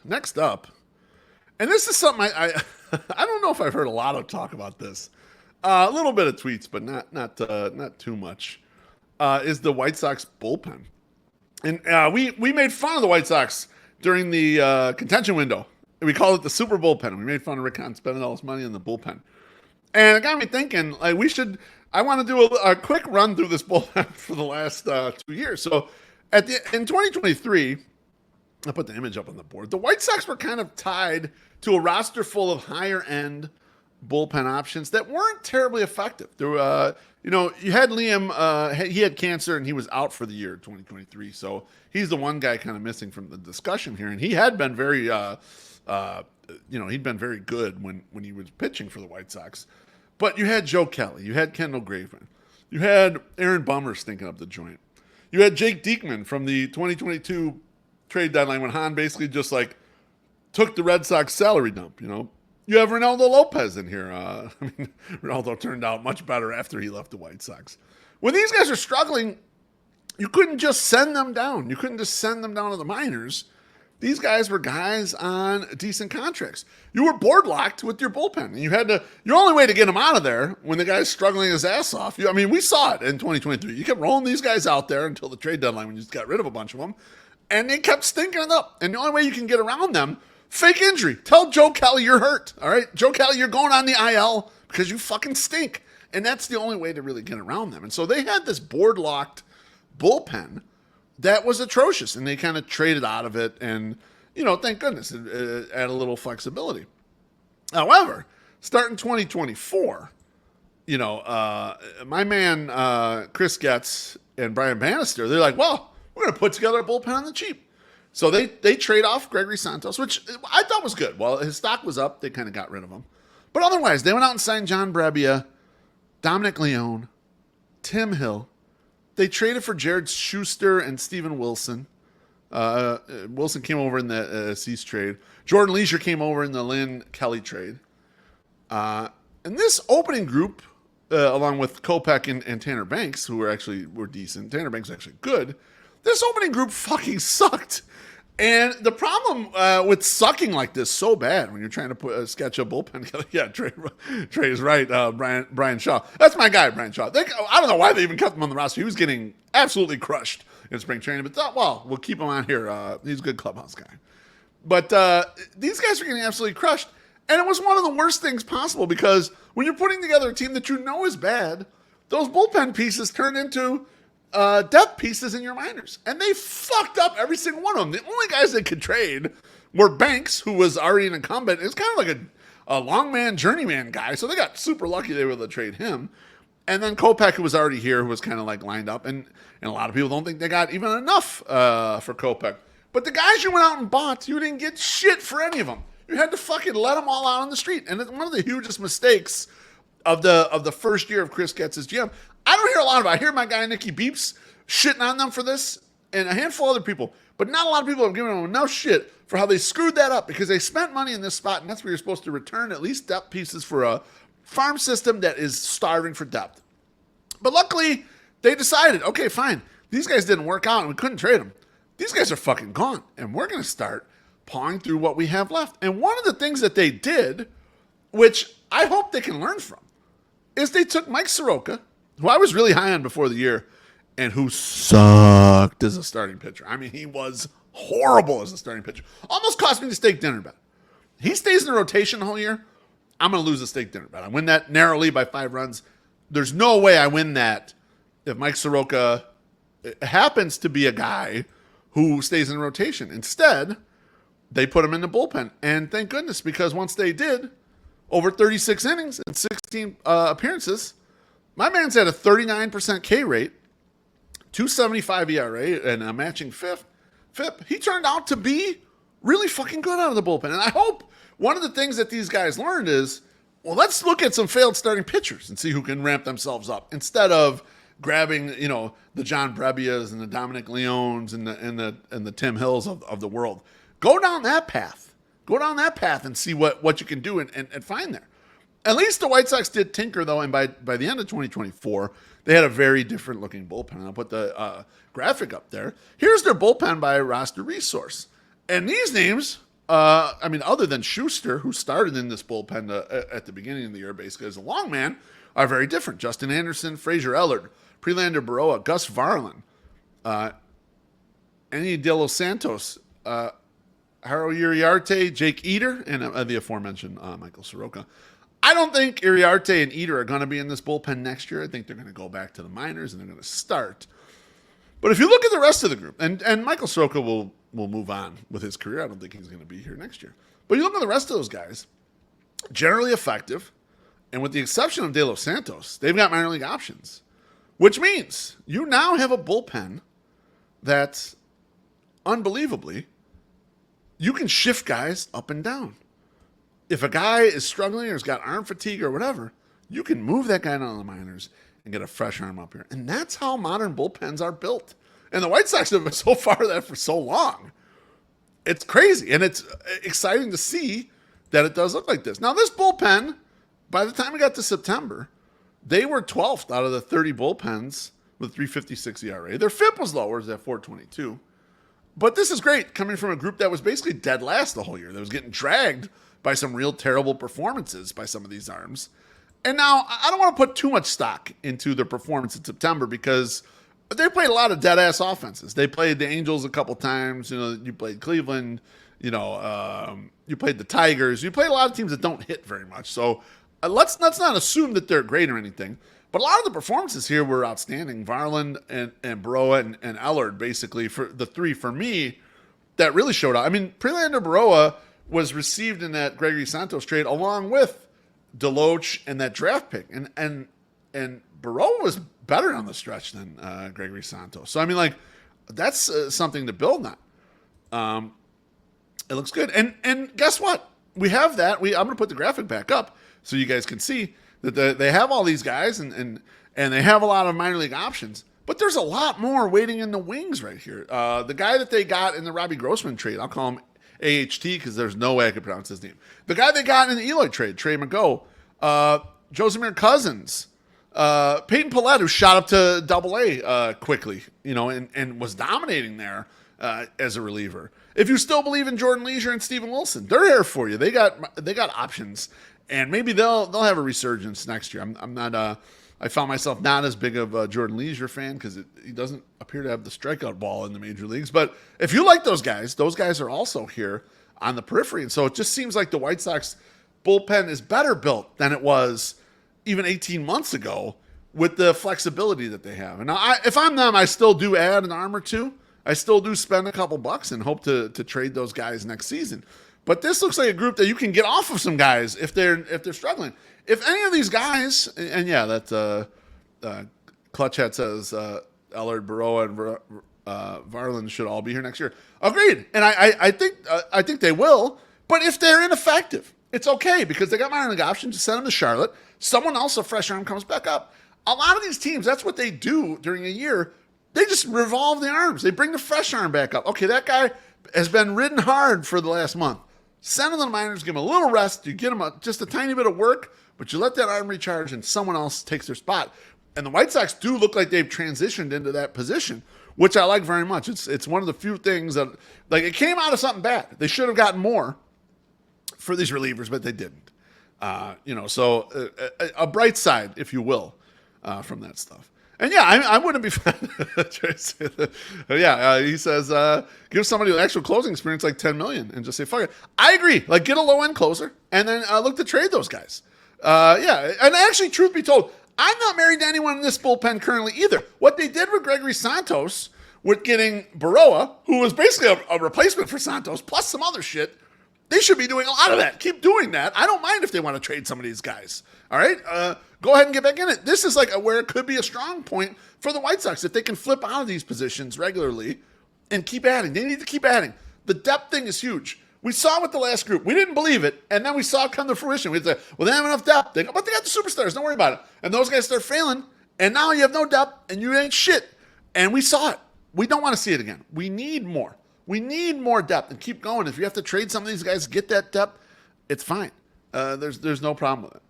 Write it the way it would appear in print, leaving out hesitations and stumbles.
Next up, and this is something I I don't know if I've heard a lot of talk about this. A little bit of tweets, but not too much. Is the White Sox bullpen, and we made fun of the White Sox during the contention window. We called it the Super Bullpen. We made fun of Rick Hahn spending all his money on the bullpen, and it got me thinking. Like we should. I want to do a quick run through this bullpen for the last 2 years. So in 2023. I put the image up on the board. The White Sox were kind of tied to a roster full of higher end bullpen options that weren't terribly effective. There were, you had Liam, he had cancer and he was out for the year 2023. So he's the one guy kind of missing from the discussion here. And he had been very, he'd been very good when he was pitching for the White Sox. But you had Joe Kelly, you had Kendall Graveman, you had Aaron Bummer stinking up the joint. You had Jake Diekman from the 2022 trade deadline when Hahn basically just like took the Red Sox salary dump. You have Ronaldo Lopez in here. Ronaldo turned out much better after he left the White Sox. When these guys are struggling, you couldn't just send them down. You couldn't just send them down to the minors. These guys were guys on decent contracts. You were board locked with your bullpen, and your only way to get them out of there when the guy's struggling his ass off. We saw it in 2023. You kept rolling these guys out there until the trade deadline when you just got rid of a bunch of them. And they kept stinking it up. And the only way you can get around them, fake injury. Tell Joe Kelly you're hurt. All right? Joe Kelly, you're going on the IL because you fucking stink. And that's the only way to really get around them. And so they had this board-locked bullpen that was atrocious. And they kind of traded out of it. And, thank goodness, it added a little flexibility. However, starting 2024, my man Chris Getz and Brian Bannister, they're like, well, we're going to put together a bullpen on the cheap. So they trade off Gregory Santos, which I thought was good. Well, his stock was up. They kind of got rid of him. But otherwise, they went out and signed John Brebbia, Dominic Leone, Tim Hill. They traded for Jared Schuster and Steven Wilson. Wilson came over in the Cease trade. Jordan Leisure came over in the Lynn Kelly trade. And this opening group, along with Kopech and Tanner Banks, who were decent. Tanner Banks was actually good. This opening group fucking sucked. And the problem with sucking like this so bad when you're trying to sketch a bullpen together, yeah, Trey is right, Brian Shaw. That's my guy, Brian Shaw. I don't know why they even kept him on the roster. He was getting absolutely crushed in spring training, but thought, well, we'll keep him on here. He's a good clubhouse guy. But these guys are getting absolutely crushed. And it was one of the worst things possible because when you're putting together a team that you know is bad, those bullpen pieces turn into depth pieces in your minors. And they fucked up every single one of them. The only guys they could trade were Banks, who was already an incumbent. It's kind of like a long man, journeyman guy. So they got super lucky they were able to trade him. And then Kopech, who was already here, who was kind of like lined up. And a lot of people don't think they got even enough for Kopech. But the guys you went out and bought, you didn't get shit for any of them. You had to fucking let them all out on the street. And it's one of the hugest mistakes of the first year of Chris Getz as GM. I don't hear a lot about it. I hear my guy Nicky Beeps shitting on them for this and a handful of other people. But not a lot of people have given them enough shit for how they screwed that up because they spent money in this spot, and that's where you're supposed to return at least depth pieces for a farm system that is starving for depth. But luckily, they decided, okay, fine. These guys didn't work out, and we couldn't trade them. These guys are fucking gone, and we're going to start pawing through what we have left. And one of the things that they did, which I hope they can learn from, is they took Mike Soroka, who I was really high on before the year, and who sucked as a starting pitcher. I mean, he was horrible as a starting pitcher. Almost cost me the steak dinner bet. He stays in the rotation the whole year, I'm going to lose a steak dinner bet. I win that narrowly by 5 runs. There's no way I win that if Mike Soroka happens to be a guy who stays in rotation. Instead, they put him in the bullpen. And thank goodness, because once they did, over 36 innings and 16 appearances, my man's at a 39% K rate, 2.75 ERA, and a matching FIP. He turned out to be really fucking good out of the bullpen. And I hope one of the things that these guys learned is, well, let's look at some failed starting pitchers and see who can ramp themselves up instead of grabbing, the John Brebbias and the Dominic Leones and the Tim Hills of the world. Go down that path. Go down that path and see what you can do and find there. At least the White Sox did tinker, though, and by the end of 2024, they had a very different looking bullpen. I'll put the graphic up there. Here's their bullpen by roster resource. And these names, other than Schuster, who started in this bullpen at the beginning of the year basically as a long man, are very different. Justin Anderson, Frazier Ellard, Prelander Baroa, Gus Varlin, Andy De Los Santos, Haro Uriarte, Jake Eder, and the aforementioned Michael Soroka. I don't think Iriarte and Eder are going to be in this bullpen next year. I think they're going to go back to the minors and they're going to start. But if you look at the rest of the group, and Michael Soroka will move on with his career. I don't think he's going to be here next year. But you look at the rest of those guys, generally effective, and with the exception of De Los Santos, they've got minor league options, which means you now have a bullpen that, unbelievably, you can shift guys up and down. If a guy is struggling or has got arm fatigue or whatever, you can move that guy down to the minors and get a fresh arm up here. And that's how modern bullpens are built. And the White Sox have been so far that for so long. It's crazy. And it's exciting to see that it does look like this. Now, this bullpen, by the time we got to September, they were 12th out of the 30 bullpens with 3.56 ERA. Their FIP was lower, it was at 4.22. But this is great coming from a group that was basically dead last the whole year. That was getting dragged by some real terrible performances by some of these arms. And now, I don't want to put too much stock into their performance in September because they played a lot of dead-ass offenses. They played the Angels a couple times. You played Cleveland. You played the Tigers. You played a lot of teams that don't hit very much. So let's not assume that they're great or anything. But a lot of the performances here were outstanding. Varland and Baroa and Ellard, basically, for the three, for me, that really showed up. I mean, Prelander Baroa was received in that Gregory Santos trade along with Deloach and that draft pick. And Baroa was better on the stretch than Gregory Santos. So, that's something to build on. It looks good. And guess what? We have that. I'm going to put the graphic back up so you guys can see that they have all these guys and they have a lot of minor league options. But there's a lot more waiting in the wings right here. The guy that they got in the Robbie Grossman trade, I'll call him AHT because there's no way I could pronounce his name. The guy they got in the Eloy trade, Trey McGough, Josemir Cousins, Peyton Pallette, who shot up to Double-A quickly, and was dominating there as a reliever. If you still believe in Jordan Leisure and Steven Wilson, they're here for you. They got options, and maybe they'll have a resurgence next year. I'm not. I found myself not as big of a Jordan Leisure fan because he doesn't appear to have the strikeout ball in the major leagues. But if you like those guys are also here on the periphery. And so it just seems like the White Sox bullpen is better built than it was even 18 months ago with the flexibility that they have. And now if I'm them, I still do add an arm or two. I still do spend a couple bucks and hope to trade those guys next season. But this looks like a group that you can get off of some guys if they're struggling. If any of these guys, and yeah, that Clutch Hat says Ellard, Baroa, and Varland should all be here next year. Agreed, and I think they will. But if they're ineffective, it's okay because they got minor league options to send them to Charlotte. Someone else, a fresh arm, comes back up. A lot of these teams, that's what they do during a year. They just revolve the arms. They bring the fresh arm back up. Okay, that guy has been ridden hard for the last month. Send him to the minors, give him a little rest. You get him just a tiny bit of work, but you let that arm recharge and someone else takes their spot. And the White Sox do look like they've transitioned into that position, which I like very much. It's one of the few things that, it came out of something bad. They should have gotten more for these relievers, but they didn't. So a bright side, if you will, from that stuff. And yeah, I wouldn't be he says, give somebody with actual closing experience like $10 million and just say, fuck it. I agree. Get a low-end closer and then look to trade those guys. And actually, truth be told, I'm not married to anyone in this bullpen currently either. What they did with Gregory Santos, with getting Baroa, who was basically a replacement for Santos, plus some other shit, they should be doing a lot of that. Keep doing that. I don't mind if they want to trade some of these guys. All right? Go ahead and get back in it. This is where it could be a strong point for the White Sox if they can flip out of these positions regularly and keep adding. They need to keep adding. The depth thing is huge. We saw with the last group. We didn't believe it, and then we saw it come to fruition. We said, well, they have enough depth. But they got the superstars. Don't worry about it. And those guys start failing, and now you have no depth, and you ain't shit. And we saw it. We don't want to see it again. We need more. We need more depth, and keep going. If you have to trade some of these guys to get that depth, it's fine. There's no problem with it.